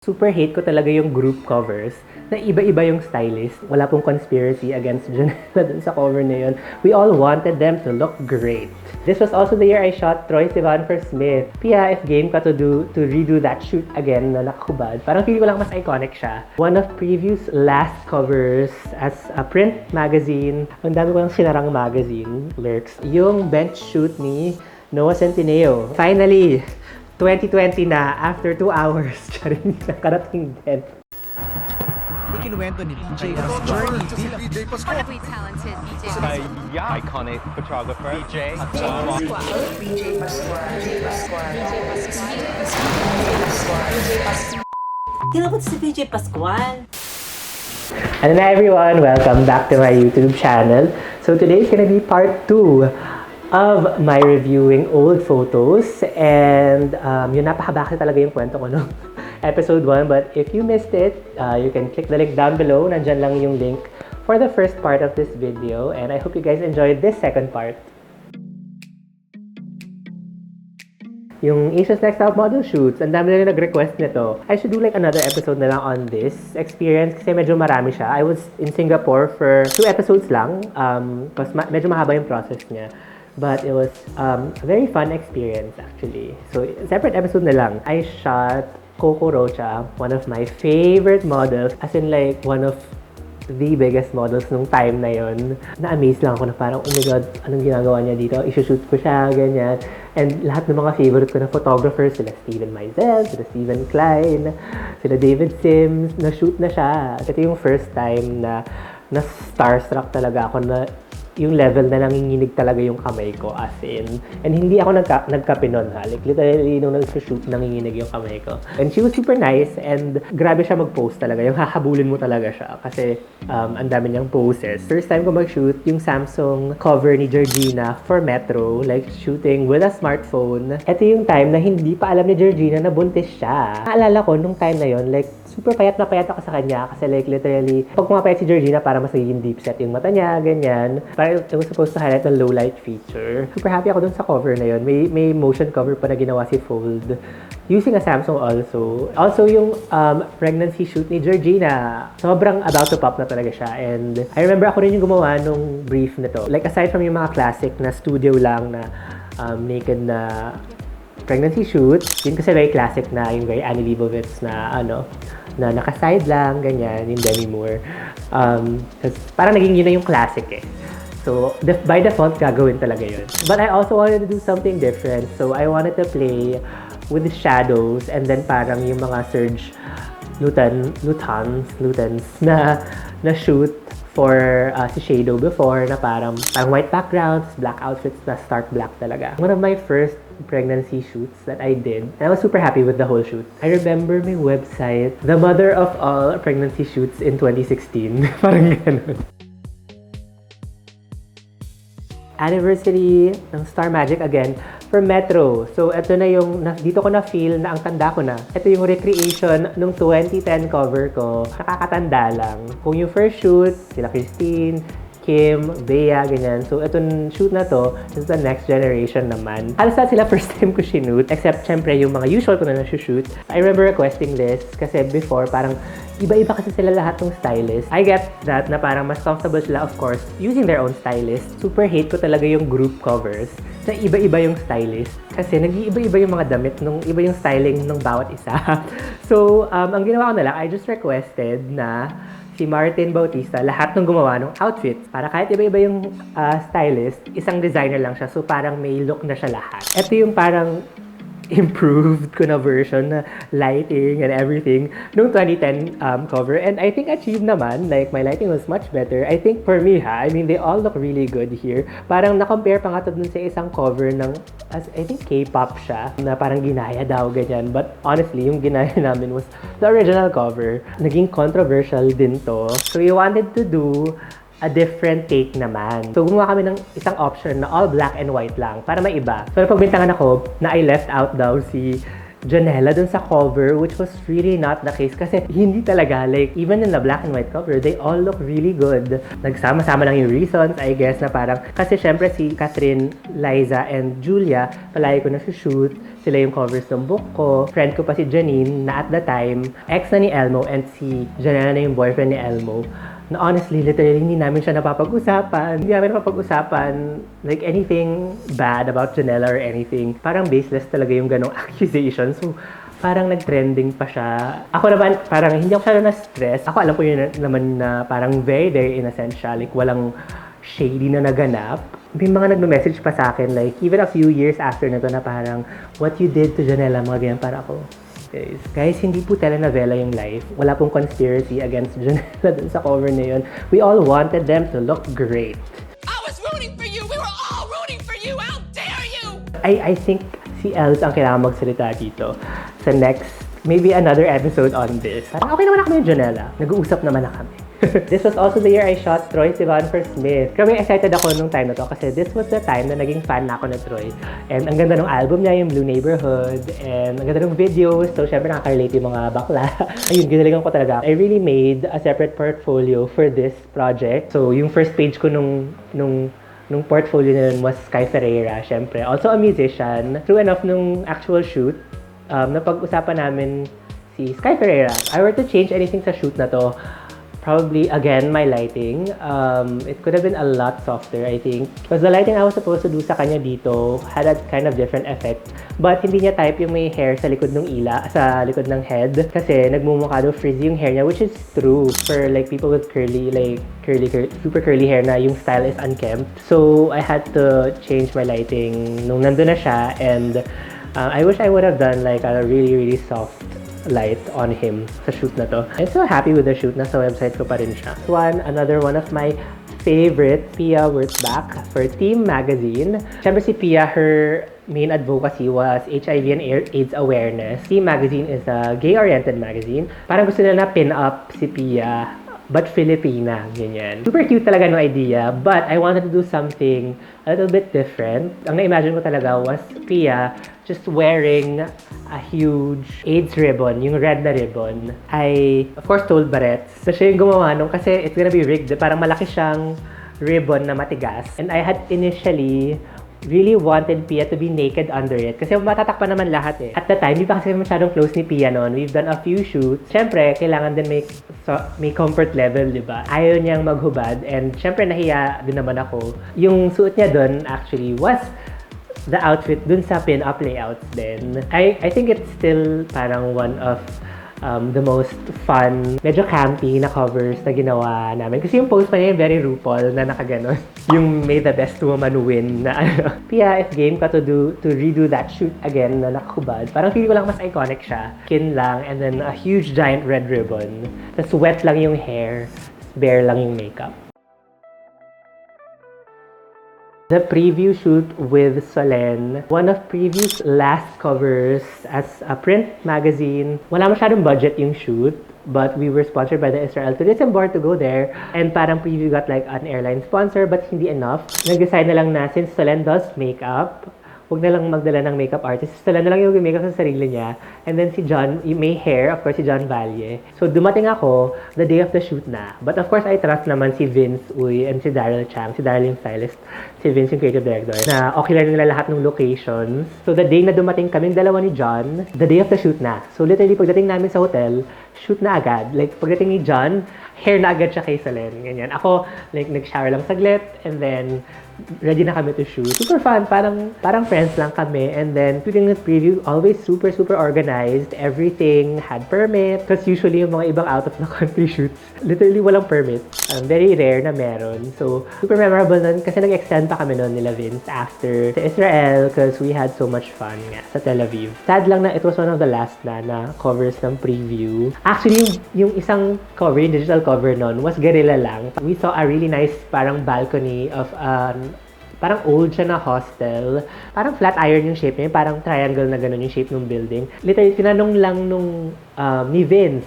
Super hate ko talaga yung group covers na iba-iba yung stylist. Wala pong conspiracy against Janela dun sa cover na yun. We all wanted them to look great. This was also the year I shot Troye Sivan for Smith. Pia, if game ka to redo that shoot again na nakahubad, parang feeling ko lang mas iconic siya. One of Preview's last covers as a print magazine. Ang dami ko lang sinarang magazine, Lurks. Yung bench shoot ni Noah Centineo. Finally, 2020 na, after 2 hours, charing nakarating din. Ikinuwento ni DJ Pascual. Incredibly talented DJ Pascual. Iconic photographer, DJ Pascual. DJ Pascual. DJ Pascual. Kinabot si DJ Pascual. Hello na everyone! Welcome back to my YouTube channel. So today is gonna be part 2 of my reviewing old photos. And yun, napakabakit talaga yung kwento ko no? Episode 1. But if you missed it, you can click the link down below. Nandyan lang yung link for the first part of this video. And I hope you guys enjoyed this second part. Yung Asia's Next Top Model Shoots, ang dami na nag-request nito. I should do like another episode na lang on this experience kasi medyo marami siya. I was in Singapore for 2 episodes lang because medyo mahaba yung process niya. But it was a very fun experience actually. So, separate episode na lang. I shot Coco Rocha, one of my favorite models. As in like, one of the biggest models nung time na yon. Na-amaze lang ako na parang, oh my God, anong ginagawa niya dito? I-shoot ko siya, ganyan. And lahat ng mga favorite ko na photographers, sila Steven Meisel, sila Steven Klein, sila David Sims, na-shoot na siya. Ito yung first time na starstruck talaga ako na yung level na nanginginig talaga yung kamay ko, as in. And hindi ako nagkape nun, ha. Like, literally, nung nag-shoot, nanginginig yung kamay ko. And she was super nice, and grabe siya mag-post talaga. Yung hahabulin mo talaga siya. Kasi, ang dami niyang poses. First time ko mag-shoot, yung Samsung cover ni Georgina for Metro, like, shooting with a smartphone. Ito yung time na hindi pa alam ni Georgina na buntis siya. Naalala ko, nung time na yon, like, super payat na payat ako sa kanya. Kasi, like, literally, pag pumapayat si Georgina, para mas naging deep set yung mata niya, ganyan. Parang it was supposed to highlight the low light feature. Super happy ako dun sa cover na yun. May motion cover pa na ginawa si Fold. Using a Samsung also. Also yung pregnancy shoot ni Georgina. Sobrang about to pop na talaga siya. And I remember ako rin yung gumawa nung brief nito. Like aside from yung mga classic na studio lang na naked na pregnancy shoot, yun kasi very classic na yung very Annie Leibovitz na na naka-side lang, ganyan, yung Demi Moore. Parang naging yun na yung classic eh. So, by default, gagawin talaga yun. But I also wanted to do something different. So, I wanted to play with the shadows and then parang yung mga Serge Lutens na shoot for si Shadow before na parang white backgrounds, black outfits na stark black talaga. One of my first pregnancy shoots that I did. And I was super happy with the whole shoot. I remember my website, the mother of all pregnancy shoots in 2016. Parang ganun. Anniversary ng Star Magic again for Metro. So, ito na yung, dito ko na-feel na ang tanda ko na. Ito yung recreation nung 2010 cover ko. Nakakatanda lang. Kung yung first shoot, sila Christine, Kim, Bea, ganyan. So, itong shoot na to, is the next generation naman. Halos na sila first time ko shoot, except syempre yung mga usual ko na shoot. I remember requesting this kasi before, parang iba-iba kasi sila lahat ng stylist. I get that na parang mas comfortable sila, of course, using their own stylist. Super hate ko talaga yung group covers na iba-iba yung stylist. Kasi nag-iiba-iba yung mga damit nung iba yung styling ng bawat isa. So, ang ginawa ko na lang, I just requested na si Martin Bautista, lahat ng gumawa ng outfits. Para kahit iba-iba yung stylist, isang designer lang siya. So, parang may look na siya lahat. Ito yung parang improved ko na version na lighting and everything nung 2010 cover. And I think achieved naman. Like, my lighting was much better. I think for me, I mean, they all look really good here. Parang na-compare pa nga to dun sa isang cover ng, I think K-pop siya, na parang ginaya daw, ganyan. But honestly, yung ginaya namin was the original cover. Naging controversial din to. So, we wanted to do a different take naman. So, gumawa kami ng isang option na all black and white lang para maiba. So, napagbintangan ako na I left out daw si Janela dun sa cover, which was really not the case kasi hindi talaga, like, even in the black and white cover, they all look really good. Nagsama-sama lang yung reasons, I guess, na parang, kasi syempre si Catherine, Liza, and Julia, palagi ko na shoot, sila yung covers ng book ko. Friend ko pa si Janine, na at the time, ex na ni Elmo, and si Janela na yung boyfriend ni Elmo. Na honestly, literally, hindi namin siya napapag-usapan. Hindi namin napapag-usapan like anything bad about Janela or anything. Parang baseless talaga yung ganong accusation. So, parang nag-trending pa siya. Ako naman, parang hindi ako siya na-stress. Ako alam ko yun naman na parang very, very innocent siya. Like, walang shady na naganap. May mga nagme-message pa sa akin, like, even a few years after na to na parang, what you did to Janela, mga ganyan, para ako. Guys, hindi po telenovela yung life. Wala pong conspiracy against Janela dun sa cover na yun. We all wanted them to look great. I was rooting for you! We were all rooting for you! How dare you! I think si Els ang kailangan magsalita dito sa next, maybe another episode on this. Parang okay naman na kami yung Janela. Nag-uusap naman na kami. This was also the year I shot Troy Sivan for Smith. Grabe excited ako nung time na to kasi this was the time na naging fan na ako na Troy. And ang ganda ng album niya, yung Blue Neighborhood. And ang ganda ng videos. So, syempre nakaka-relate yung mga bakla. Ayun, ginalingan ko talaga. I really made a separate portfolio for this project. So, yung first page ko nung portfolio na yun was Sky Ferreira, syempre. Also a musician. True enough, nung actual shoot, napag-usapan namin si Sky Ferreira. If I were to change anything sa shoot na to, probably, again, my lighting. It could have been a lot softer, I think. Because the lighting I was supposed to do sa kanya dito had a kind of different effect. But hindi niya type yung may hair sa likod ng sa likod ng head. Kasi nagmumukha daw frizzy yung hair niya, which is true for like people with curly, super curly hair na yung style is unkempt. So, I had to change my lighting nung nandun na siya. And I wish I would have done like a really, really soft light on him sa shoot na to. I'm so happy with the shoot. Nasa website ko pa rin siya. Another one of my favorite, Pia Wurtzbach for Team Magazine. Siyempre si Pia, her main advocacy was HIV and AIDS awareness. Team Magazine is a gay-oriented magazine. Parang gusto nila na pin up si Pia, but Filipina, ganyan. Super cute talaga no idea, but I wanted to do something a little bit different. Ang na-imagine ko talaga was Pia just wearing a huge AIDS ribbon, yung red na ribbon. I, of course, told Barrett's. So, siya yung gumawa nung kasi it's gonna be rigged. Parang malaki siyang ribbon na matigas. And I had initially really wanted Pia to be naked under it. Kasi matatakpan naman lahat eh. At the time, di pa kasi masyadong close ni Pia noon. We've done a few shoots. Siyempre, kailangan din may comfort level, di ba? Ayaw niyang maghubad. And siyempre, nahiya din naman ako. Yung suot niya doon actually was the outfit dun sa pin-up layouts din. I think it's still parang one of the most fun, medyo campy na covers na ginawa namin. Kasi yung post pa niya yung very RuPaul na nakaganon. Yung may the best woman win na ano. Pia, if game ka to redo that shoot again na nakahubad, parang feeling ko lang mas iconic siya. Skin lang, and then a huge giant red ribbon. Tapos wet lang yung hair, bare lang yung makeup. The preview shoot with Solen, one of Preview's last covers as a print magazine. Wala masyadong budget yung shoot, but we were sponsored by the Israel Tourism Board to go there. And parang Preview got like an airline sponsor, but hindi enough. Nag-decide na lang na since Solen does makeup, huwag na lang magdala ng makeup artist. Solen na lang yung makeup sa sarili niya. And then si John, may hair, of course, si John Valle. So dumating ako the day of the shoot na. But of course, I trust naman si Vince Uy and si Daryl Chang. Si Daryl yung stylist, si Vince yung creative director. Na okay lang nila lahat ng locations. So the day na dumating kaming dalawa ni John, the day of the shoot na. So literally, pagdating namin sa hotel, shoot na agad. Like, pagdating ni John, hair na agad siya kay Solen. Ganyan. Ako, like, nag-shower lang saglit, and then ready na kami to shoot. Super fun. Parang friends lang kami. And then, shooting with Preview, always super, super organized. Everything had permit. Because usually, yung mga ibang out-of-the-country shoots, literally walang permit. Very rare na meron. So, super memorable nun. Kasi nag-extend pa kami nun nila Vince after sa Israel because we had so much fun nga sa Tel Aviv. Sad lang na it was one of the last na covers ng Preview. Actually, yung isang cover, yung digital cover nun, was guerrilla lang. We saw a really nice parang balcony of parang old siya na hostel. Parang flat iron yung shape niya. Parang triangle na gano'n yung shape ng building. Literally, tinanong lang nung ni Vince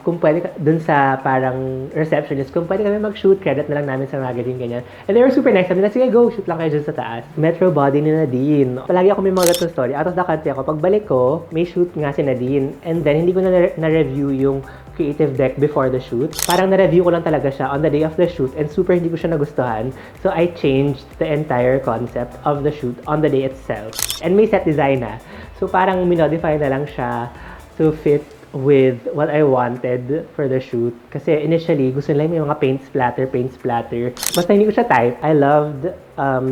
kung pwede, dun sa parang receptionist, kung pwede kami mag-shoot, credit na lang namin sa magazine, ganyan. And they were super nice. Sabi na, sige, go, shoot lang kayo dyan sa taas. Metro body ni Nadine. Palagi ako may mga gatong story. Out of the country ako. Pagbalik ko, may shoot nga si Nadine. And then, hindi ko na-review yung creative deck before the shoot. Parang na-review ko lang talaga siya on the day of the shoot and super hindi ko siya nagustuhan. So, I changed the entire concept of the shoot on the day itself. And may set design na. So, parang minodify na lang siya to fit with what I wanted for the shoot. Kasi initially, gusto nila may mga paint splatter. Basta hindi ko siya type. I loved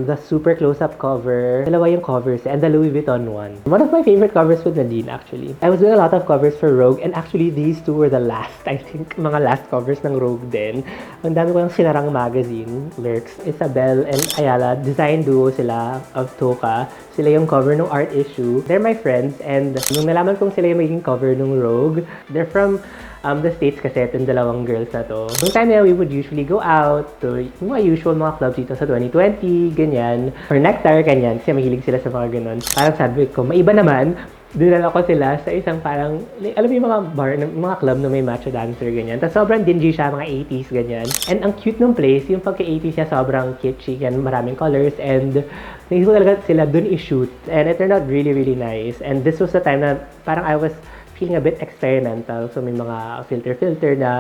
the super close-up cover. Dalawa yung covers and the Louis Vuitton one. One of my favorite covers with Nadine, actually. I was doing a lot of covers for Rogue and actually these two were the last, I think, mga last covers ng Rogue din. Ang dami ko yung sinarang magazine, Lurks. Isabel and Ayala, design duo sila of Toka. Sila yung cover ng art issue. They're my friends and nung nalaman kong sila yung magiging cover ng Rogue, they're from the States kasi itong dalawang girls na to. Noong time na we would usually go out to yung mga usual mga clubs dito sa 2020, ganyan. Or Nectar, ganyan. Kasi mahilig sila sa mga ganon. Parang sabi ko, maiba naman. Dinala ko sila sa isang parang, alam mo yung mga bar, mga club na may macho dancer, ganyan. Tapos sobrang dingy siya, mga 80s, ganyan. And ang cute nung place, yung pagka-80s niya sobrang kitschy, yan, maraming colors. And naisip ko talaga sila dun i-shoot. And it turned out really, really nice. And this was the time na parang I was feeling a bit experimental. So, may mga filter na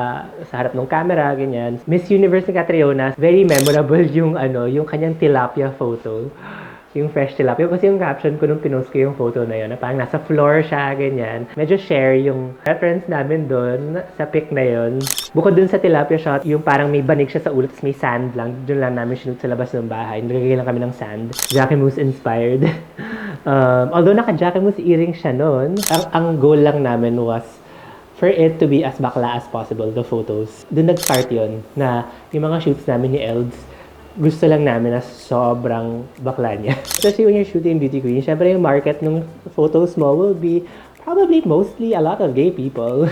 sa harap ng camera, ganyan. Miss Universe ni Catriona, very memorable yung, yung kanyang tilapia photo. Yung fresh tilapia. Kasi yung caption ko nung pinost ko yung photo na yun, na parang nasa floor siya, ganyan. Medyo share yung reference namin doon sa pic na yun. Bukod dun sa tilapia shot, yung parang may banig siya sa ulo, tapos may sand lang. Doon lang namin shoot sa labas ng bahay. Nagagay lang kami ng sand. Jackie Moose inspired. Although naka-Jackie Moose earring siya noon, ang goal lang namin was for it to be as bakla as possible, the photos. Doon nag-start yun, na yung mga shoots namin ni Elds, gusto lang namin na sobrang bakla niya. Especially when you're shooting beauty queen, syempre yung market ng photos mo will be probably mostly a lot of gay people.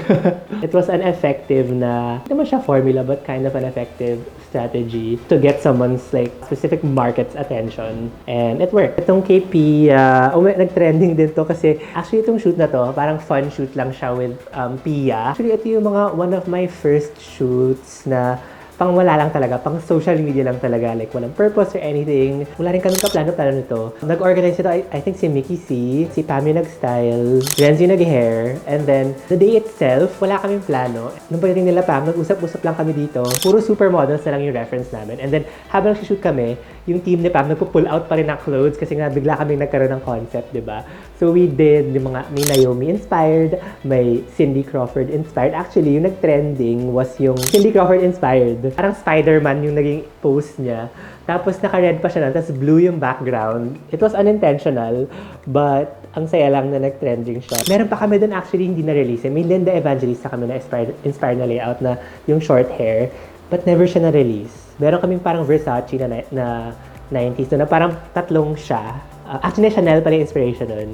It was an effective na, hindi naman siya formula, but kind of an effective strategy to get someone's like specific market's attention. And it worked. Itong KP, nag-trending din to kasi actually itong shoot na to, parang fun shoot lang siya with Pia. Actually, ito yung one of my first shoots na pang wala lang talaga, pang social media lang talaga, like walang purpose or anything. Wala rin kami kaplano nito. Nag-organize ito, I think si Mickey C, si Pami nag-style, Renzi nag-hair, and then the day itself, wala kaming plano. Nung pagdating nila Pam, nag-usap-usap lang kami dito. Puro supermodels na lang yung reference namin. And then, habang shoot kami, yung team ni Pam nagpo-pull out pa rin ng clothes kasi nga bigla kaming nagkaroon ng concept, di ba? So we did yung mga, may Naomi inspired, may Cindy Crawford inspired. Actually, yung nag-trending was yung Cindy Crawford inspired. Parang Spider-Man yung naging post niya. Tapos naka-red pa siya na, tapos blue yung background. It was unintentional, but ang saya lang na nag-trending siya. Meron pa kami dun actually hindi na-release. May Linda Evangelista kami na inspired na layout na yung short hair, but never siya na-release. Meron kaming parang Versace na 90s na parang tatlong siya. Actually, Chanel pala yung inspiration nun.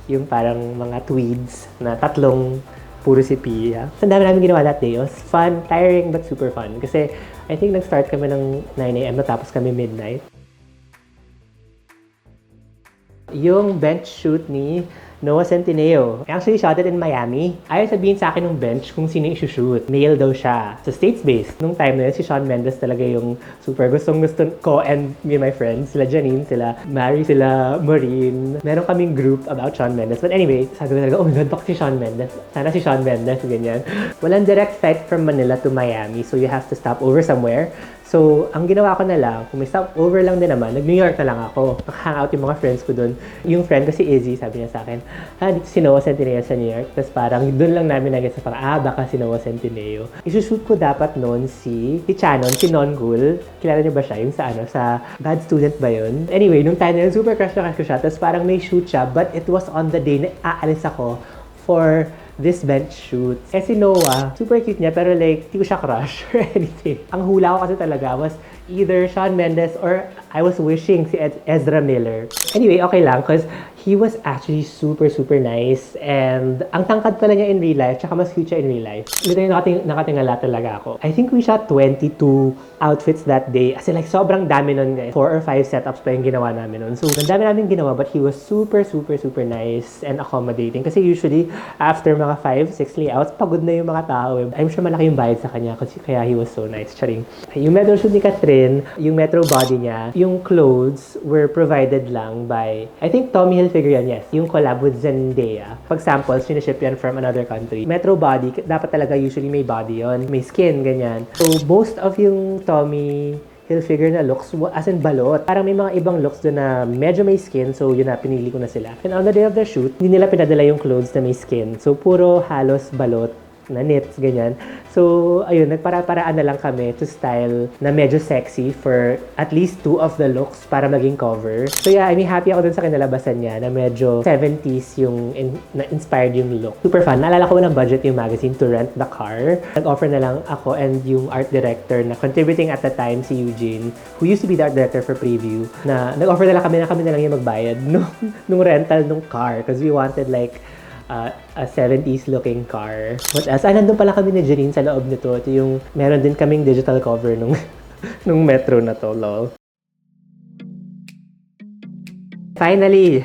Yung parang mga tweeds na tatlong puro si Pia. So, ang dami namin ginawa that day. It was fun, tiring, but super fun. Kasi, I think nag-start kami ng 9 a.m. natapos kami midnight. Yung bench shoot ni Noah Centineo. Actually, shot it in Miami. Ayaw sabihin sa akin ng bench kung sino yung shoot. Male daw siya. So, States-based. Nung time na yun, si Shawn Mendes talaga yung super gustong-gusto ko and me and my friends. Sila Janine, sila Mary, sila Maureen. Meron kaming group about Shawn Mendes. But anyway, sabi ko talaga, oh my God, baka si Shawn Mendes. Sana si Shawn Mendes, ganyan. Walang direct flight from Manila to Miami. So, you have to stop over somewhere. So, ang ginawa ko na lang, kung may stopover lang din naman, nag-New York na lang ako. Naka-hangout yung mga friends ko dun. Yung friend ko si Izzy, sabi niya sa akin, dito si Noah Centineo sa New York. Tapos parang dun lang namin nag-get sa parang, baka si Noah Centineo. Isushoot ko dapat noon si Chanon, si Non Gul. Kilala niyo ba siya? Yung sa Bad Student ba yun? Anyway, nung time na yun, super crush na crush ko siya. Tapos parang may shoot siya, but it was on the day na aalis ako for this bench shoot. Eh si Noah, super cute niya, pero like, di ko siya crush or anything. Ang hula ko kasi talaga was either Shawn Mendes or I was wishing si Ezra Miller. Anyway, okay lang, because he was actually super, super nice. And ang tangkad pala niya in real life, tsaka mas cute siya in real life. Literally, nakatingala talaga ako. I think we shot 22 outfits that day. As in, like, sobrang dami nun, guys. 4 or 5 setups pa yung ginawa namin nun. So, ang dami namin ginawa, but he was super, super, super nice and accommodating. Kasi usually, after mga 5, 6 layouts, pagod na yung mga tao. I'm sure malaki yung bayad sa kanya kasi kaya he was so nice. Charing. Yung metro shoot ni Catherine, yung metro body niya, yung clothes were provided lang by, I think Tommy Hilfiger yan, yes. Yung collab with Zendaya. Pag samples, siniship yan from another country. Metro body, dapat talaga usually may body yon, may skin, ganyan. So, most of yung Tommy Hilfiger na looks, as in balot. Parang may mga ibang looks doon na medyo may skin, so yun na, pinili ko na sila. And on the day of the shoot, hindi nila pinadala yung clothes na may skin. So, puro halos balot na knits, ganyan. So, ayun, nagpara-paraan na lang kami to style na medyo sexy for at least 2 of the looks para maging cover. So, yeah, I'm happy ako dun sa kinalabasan niya na medyo 70s yung na-inspired yung look. Super fun. Naalala ko walang budget yung magazine to rent the car. Nag-offer na lang ako and yung art director na contributing at the time, si Eugene, who used to be the art director for Preview, na nag-offer na lang kami na lang yung magbayad nung rental nung car because we wanted like a 70s looking car. What else? Nandun pala kami ni Janine sa loob nito. Ito yung, meron din kaming digital cover nung metro na to, lol. Finally,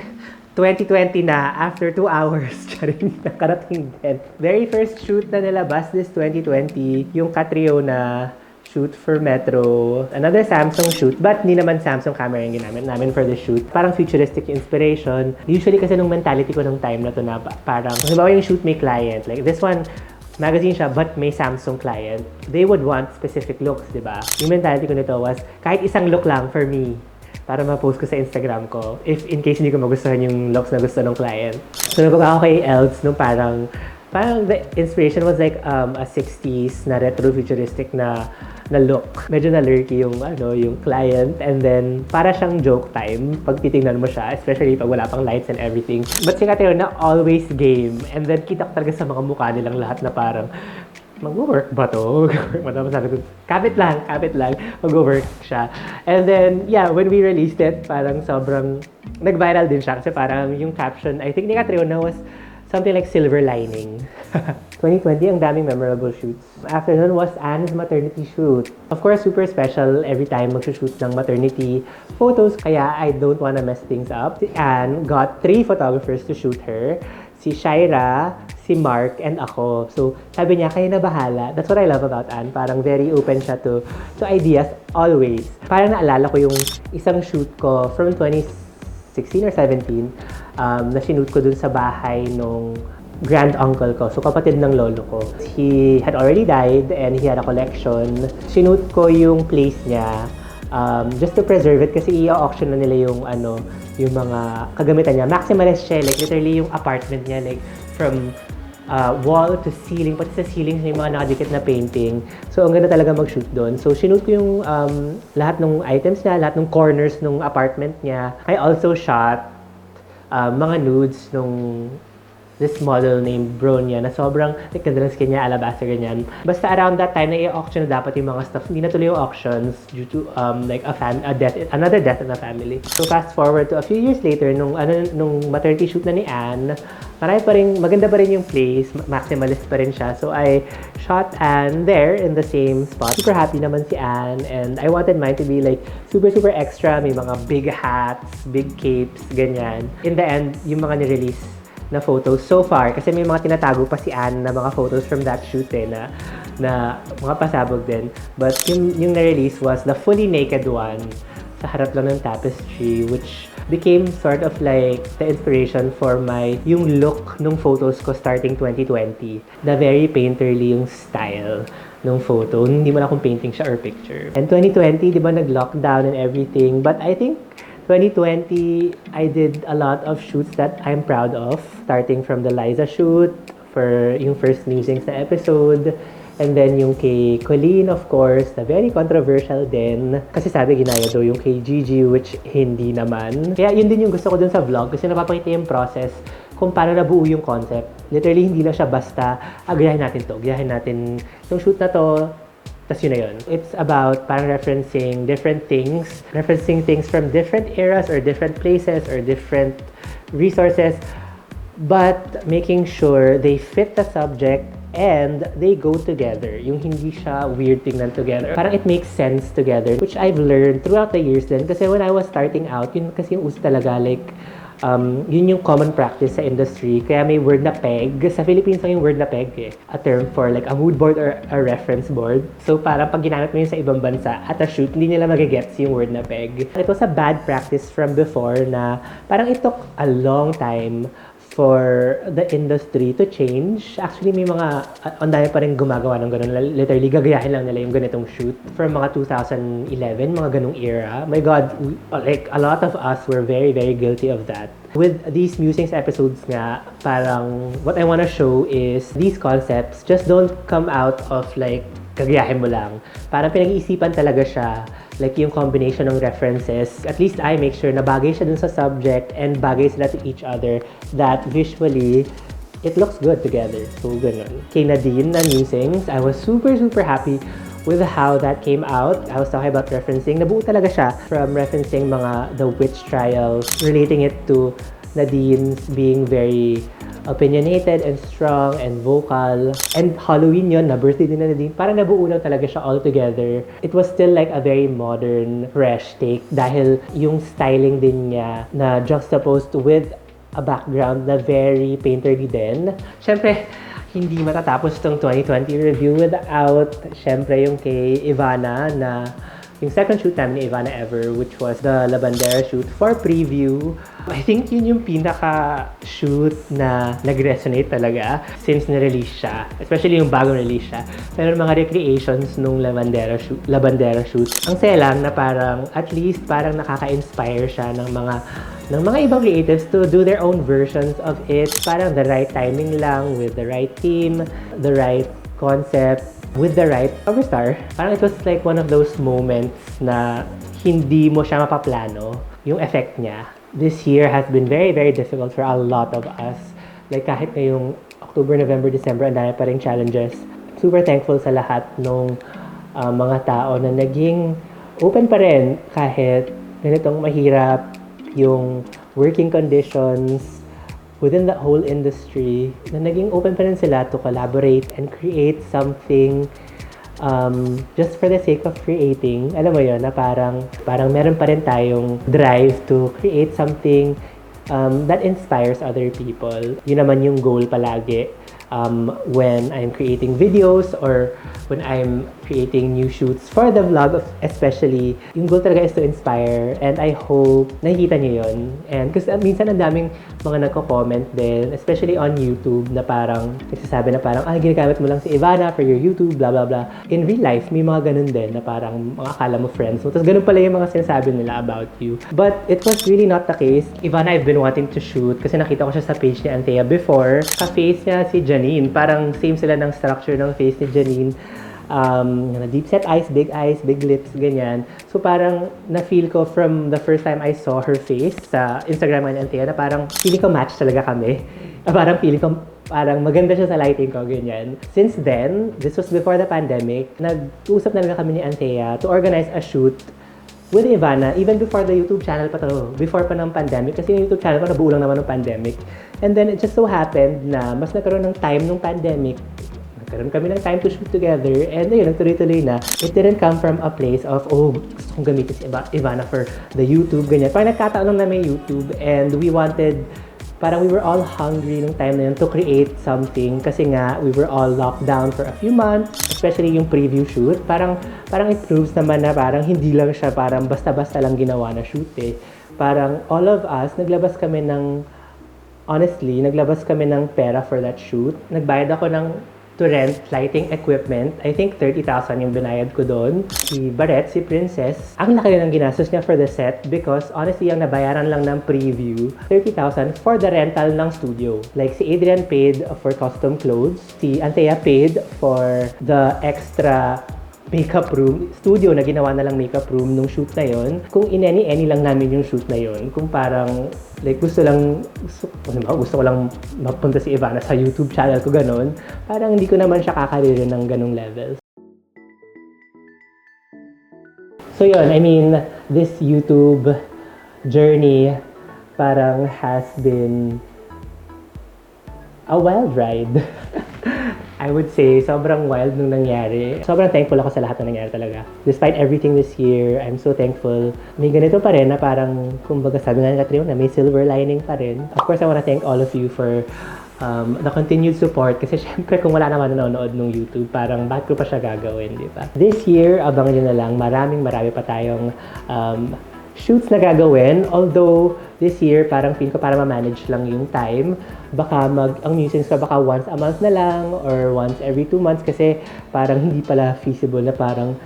2020 na, after 2 hours, charing, nakarating din. Very first shoot na nilabas this 2020, yung Katrio na shoot for Metro. Another Samsung shoot, but hindi naman Samsung camera yung ginamit namin for the shoot. Parang futuristic inspiration. Usually kasi nung mentality ko nung time na to na parang, halimbawa yung shoot may client. Like this one, magazine siya, but may Samsung client. They would want specific looks, di ba? Yung mentality ko nito was, kahit isang look lang for me, para ma-post ko sa Instagram ko, if in case hindi ko magustuhan yung looks na gusto ng client. So, nagpapaka ako kay Els nung parang the inspiration was like a 60s na retro futuristic na look. Medyo na lurky yung yung client, and then para siyang joke time pag titingnan mo siya, especially pag wala pang lights and everything. But si Katero na always game, and then kita ko talaga sa mga mukha nilang lahat na parang mag-work ba to? Sabi ko, kapit lang, mag-work siya. And then, yeah, when we released it, parang sobrang nag-viral din siya kasi parang yung caption, I think ni Catriona was something like silver lining. 2020, ang daming memorable shoots. After nun was Anne's maternity shoot. Of course, super special every time mag-shoot ng maternity photos, kaya I don't wanna mess things up. Si Anne got 3 photographers to shoot her. Si Shaira, si Mark, and ako. So, sabi niya, kayo na bahala. That's what I love about Anne. Parang very open siya to ideas, always. Parang naalala ko yung isang shoot ko from 2016 or 17, na sinute ko dun sa bahay nung grand uncle ko. So, kapatid ng lolo ko. He had already died and he had a collection. Sinute ko yung place niya just to preserve it kasi i-auction na nila yung yung mga kagamitan niya. Maximalist siya, like literally yung apartment niya, like from wall to ceiling, pati sa ceiling yung mga nakadikit na painting. So, ang ganda talaga mag-shoot doon. So, sinute ko yung lahat ng items niya, lahat ng corners ng apartment niya. I also shot mga nudes nung this model named Bronya na sobrang like ganda ng skin niya, alabaster, ganyan. Basta around that time na i-auction na dapat yung mga stuff. Hindi natuloy yung auctions due to like another death in the family. So fast forward to a few years later, nung maternity shoot na ni Anne, maganda pa rin yung place, maximalist pa rin siya. So I shot Anne there in the same spot. Super happy naman si Anne, and I wanted mine to be like super extra. May mga big hats, big capes, ganyan. In the end, yung mga ni-release na photos so far, kasi may mga tinatago pa si Anne na mga photos from that shoot na mga pasabog din. But yung na-release was the fully naked one sa harap lang ng tapestry, which became sort of like the inspiration for yung look nung photos ko starting 2020. The very painterly yung style nung photo. Hindi mo na kung painting siya or picture. And 2020, di ba, nag-lockdown and everything. But I think 2020, I did a lot of shoots that I'm proud of. Starting from the Liza shoot, for yung first musings na episode. And then yung kay Colleen, of course, na very controversial din. Kasi sabi, ginaya daw yung kay Gigi, which hindi naman. Kaya yun din yung gusto ko dun sa vlog, kasi napapakita yung process kung paano nabuo yung concept. Literally, hindi lang siya basta, gayahin natin to, gayahin natin yung shoot na to, Tas yun na yun. It's about parang referencing things from different eras or different places or different resources, but making sure they fit the subject and they go together. Yung hindi siya weird tingnan together. Parang it makes sense together, which I've learned throughout the years din. Kasi when I was starting out, yun kasi yung uso talaga, like, yun yung common practice sa industry. Kaya may word na peg. Sa Philippines lang yung word na peg eh. A term for like a mood board or a reference board. So parang pag ginamit mo yun sa ibang bansa at a shoot, hindi nila magigets yung word na peg. It was a bad practice from before na parang it took a long time for the industry to change. Actually, may mga, ang dami pa rin gumagawa ng ganun. Literally, gagayahin lang nila yung ganitong shoot. From mga 2011, mga ganung era. My God, like, a lot of us were very, very guilty of that. With these musings episodes nga, parang, what I wanna show is, these concepts just don't come out of, like, gagayahin mo lang. Parang pinag-iisipan talaga siya. Like yung combination ng references, at least I make sure na bagay siya dun sa subject and bagay sila to each other, that visually, it looks good together. So, ganun. Kay Nadine na musings, I was super, super happy with how that came out. I was talking about referencing. Nabuo talaga siya from referencing the witch trials, relating it to Nadine's being very opinionated and strong and vocal. And Halloween yun, na birthday din na Nadine. Parang nabuo lang talaga siya all together. It was still like a very modern, fresh take dahil yung styling din niya na juxtaposed with a background na very painterly din. Siyempre, hindi matatapos tong 2020 review without, siyempre, yung kay Ivana na yung second shoot namin ni Ivana ever, which was the Labandera shoot for preview. I think yun yung pinaka-shoot na nag-resonate talaga since na-release siya. Especially yung bagong release siya. Pero mga recreations nung Labandera shoot. Ang saya lang na parang, at least parang nakaka-inspire siya ng mga ibang creatives to do their own versions of it. Parang the right timing lang, with the right theme, the right concept, with the right cover star. Parang it was like one of those moments na hindi mo siya mapaplano, yung effect niya. This year has been very, very difficult for a lot of us. Like kahit ngayong October, November, December, ang dami pa ring challenges. Super thankful sa lahat ng mga tao na naging open pa rin kahit ganitong mahirap yung working conditions within the whole industry, na naging open pa rin sila to collaborate and create something just for the sake of creating. Alam mo yun, na parang meron pa rin tayong drive to create something that inspires other people. Yun naman yung goal palagi when I'm creating videos or when I'm creating new shoots for the vlog, especially. Yung goal talaga is to inspire, and I hope nakikita niyo yun. And kasi minsan ang daming mga nagko-comment din, especially on YouTube, na parang nagsasabi na parang, ginagamit mo lang si Ivana for your YouTube, blah blah blah. In real life, may mga ganun din na parang mga akala mo friends mo. Tapos ganun pala yung mga sinasabi nila about you. But it was really not the case. Ivana, I've been wanting to shoot kasi nakita ko siya sa page ni Anthea before. Ka-face niya si Janine. Parang same sila ng structure ng face ni Janine. Deep set eyes, big lips, ganyan. So parang na-feel ko from the first time I saw her face sa Instagram ni Anthea na parang feeling ko match talaga kami. Parang feeling ko parang maganda siya sa lighting ko, ganyan. Since then, this was before the pandemic, nag-usap na kami ni Anthea to organize a shoot with Ivana, even before the YouTube channel pa to, before pa ng pandemic, kasi yung YouTube channel pa nabuo lang naman ng pandemic. And then it just so happened na mas nagkaroon ng time nung pandemic, nagkaroon kami ng time to shoot together, and ayun, nagtuloy-tuloy na. It didn't come from a place of, gusto kong gamitin si Ivana for the YouTube, ganyan. Parang nagkataon lang na may YouTube, and we were all hungry nung time na yun to create something, kasi nga, we were all locked down for a few months, especially yung preview shoot. Parang it proves naman na parang hindi lang siya parang basta-basta lang ginawa na shoot eh. Parang all of us, naglabas kami ng pera for that shoot. Nagbayad ako to rent lighting equipment. I think 30,000 yung binayad ko doon. Si Barret, si Princess, ang laki ng ginastos niya for the set because honestly, ang nabayaran lang ng preview, 30,000 for the rental ng studio. Like si Adrian paid for custom clothes, si Anthea paid for the extra makeup room, studio na ginawa na lang makeup room nung shoot na yon. Kung in-any lang namin yung shoot na yon, kung parang like gusto ko lang mapunta si Ivana sa YouTube channel ko, ganon, parang hindi ko naman siya kakaririn ng ganong levels. So yun, I mean, this YouTube journey parang has been a wild ride. I would say, sobrang wild nung nangyari. Sobrang thankful ako sa lahat ng nangyari talaga. Despite everything this year, I'm so thankful. May ganito pa rin na parang, kumbaga sabi nga ni Katrina, may silver lining pa rin. Of course, I wanna thank all of you for the continued support. Kasi syempre, kung wala naman nanonood ng YouTube, parang bakit ko pa siya gagawin, di ba? This year, abangan nyo na lang, marami pa tayong shoots na gagawin. Although, this year, parang feel ko para ma-manage lang yung time. Baka ang musings ko baka once a month na lang or once every 2 months kasi parang hindi pala feasible na parang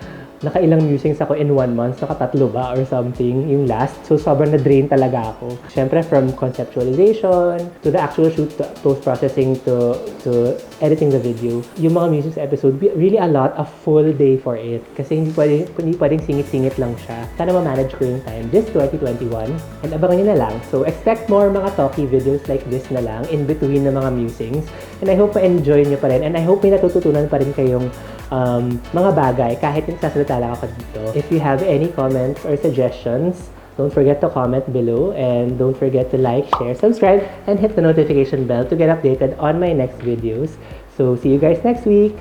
nakailang musings ako in 1 month, nakatatlo ba or something yung last. So, sobrang na-drain talaga ako. Siyempre, from conceptualization to the actual shoot, to post-processing, to editing the video. Yung mga musings episode, really a lot, a full day for it. Kasi hindi pwedeng singit-singit lang siya. Sana ma-manage ko yung time this 2021. And abangan nyo na lang. So, expect more mga talkie videos like this na lang in between ng mga musings. And I hope ma-enjoy nyo pa rin. And I hope may natututunan pa rin kayong mga bagay kahit nagsasalita lang ako dito. If you have any comments or suggestions, don't forget to comment below and don't forget to like, share, subscribe, and hit the notification bell to get updated on my next videos. So see you guys next week!